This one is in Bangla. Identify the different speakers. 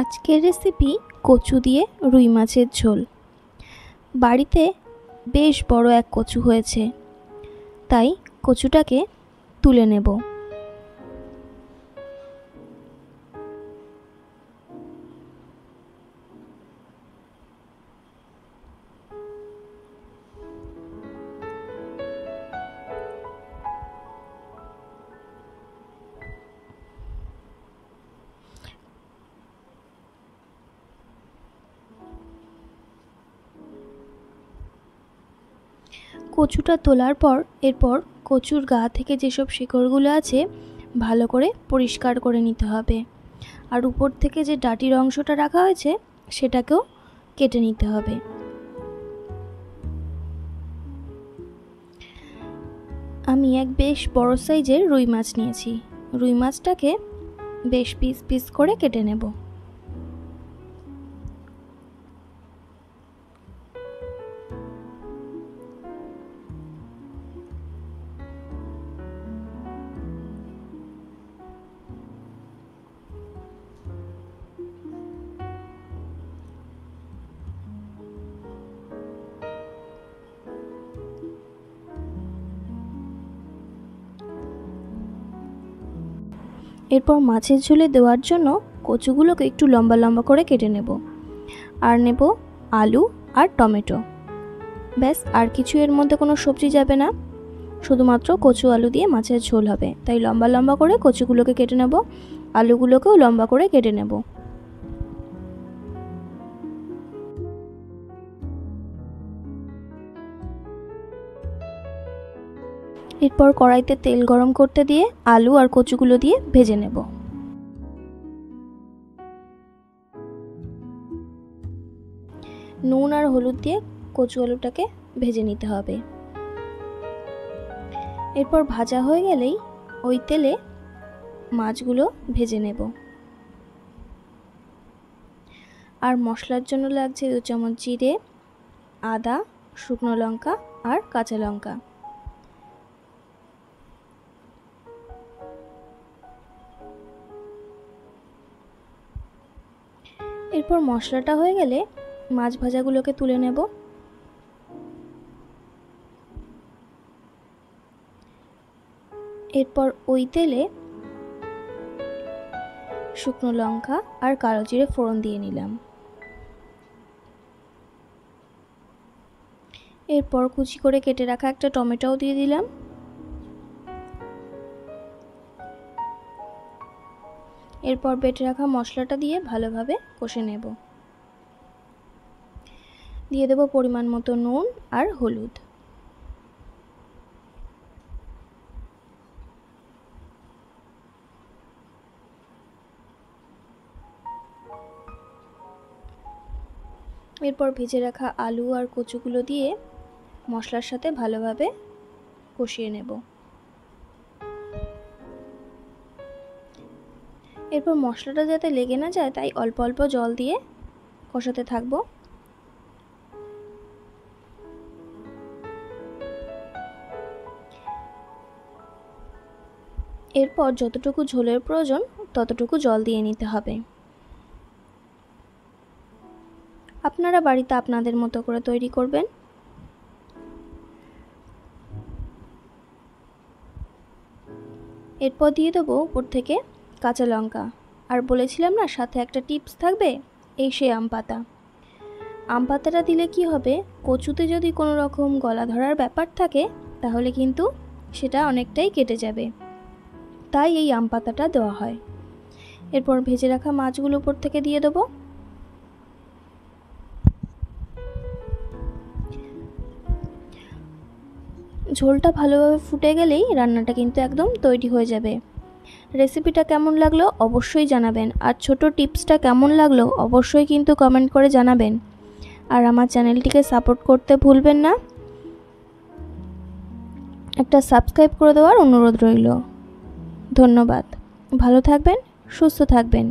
Speaker 1: আজকের রেসিপি কচু দিয়ে রুই মাছের ঝোল। বাড়িতে বেশ বড় এক কচু হয়েছে, তাই কচুটাকে তুলে নেব। কচুটা তোলার পর এরপর কচুর গা থেকে যেসব শিকড়গুলো আছে ভালো করে পরিষ্কার করে নিতে হবে, আর উপর থেকে যে ডাঁটির অংশটা রাখা হয়েছে সেটাকেও কেটে নিতে হবে। আমি এক বেশ বড় সাইজের রুই মাছ নিয়েছি। রুই মাছটাকে বেশ পিস পিস করে কেটে নেব। এরপর মাছের ঝোলে দেওয়ার জন্য কচুগুলোকে একটু লম্বা লম্বা করে কেটে নেব, আর নেব আলু আর টমেটো। ব্যাস, আর কিছু এর মধ্যে কোনো সবজি যাবে না, শুধুমাত্র কচু আলু দিয়ে মাছের ঝোল হবে। তাই লম্বা লম্বা করে কচুগুলোকে কেটে নেব, আলুগুলোকেও লম্বা করে কেটে নেব। এরপর কড়াইতে তেল গরম করতে দিয়ে আলু আর কচুগুলো দিয়ে ভেজে নেব। নুন আর হলুদ দিয়ে কচু আলুটাকে ভেজে নিতে হবে। এরপর ভাজা হয়ে গেলেই ওই তেলে মাছগুলো ভেজে নেব। আর মশলার জন্য লাগছে 2 চামচ জিরে, আদা, শুকনো লঙ্কা আর কাঁচা লঙ্কা। এরপর মশলাটা হয়ে গেলে মাছ ভাজাগুলোকে তুলে নেব। এরপর ওই তেলে শুকনো লঙ্কা আর কালো জিরে ফোড়ন দিয়ে নিলাম। এরপর কুচি করে কেটে রাখা একটা টমেটোও দিয়ে দিলাম। এরপর বেটে রাখা মশলাটা দিয়ে ভালোভাবে কষে নেব। দিয়ে দেব পরিমাণ মতো নুন আর হলুদ। এরপর ভেজে রাখা আলু আর কচুগুলো দিয়ে মশলার সাথে ভালোভাবে কষিয়ে নেব। এরপর মশলাটা যাতে লেগে না যায় তাই অল্প অল্প জল দিয়ে কষাতে থাকবো। এরপর যতটুকু ঝোলের প্রয়োজন ততটুকু জল দিয়ে নিতে হবে। আপনারা বাড়িতে আপনাদের মতো করে তৈরি করবেন। এরপর দিয়ে দেবো উপর থেকে কাঁচা লঙ্কা। আর বলেছিলাম না সাথে একটা টিপস থাকবে, এই সেই আম পাতা। আম পাতাটা দিলে কি হবে, কচুতে যদি কোনো রকম গলা ধরার ব্যাপার থাকে তাহলে কিন্তু সেটা অনেকটাই কেটে যাবে, তাই এই আম পাতাটা দেওয়া হয়। এরপর ভেজে রাখা মাছগুলো উপর থেকে দিয়ে দেবো। ঝোলটা ভালোভাবে ফুটে গেলেই রান্নাটা কিন্তু একদম তৈরি হয়ে যাবে। রেসিপিটা কেমন লাগলো অবশ্যই জানাবেন, আর ছোট টিপসটা কেমন লাগলো অবশ্যই কিন্তু কমেন্ট করে জানাবেন। আর আমার চ্যানেলটিকে সাপোর্ট করতে ভুলবেন না, একটা সাবস্ক্রাইব করে দেওয়ার অনুরোধ রইল। ধন্যবাদ। ভালো থাকবেন, সুস্থ থাকবেন।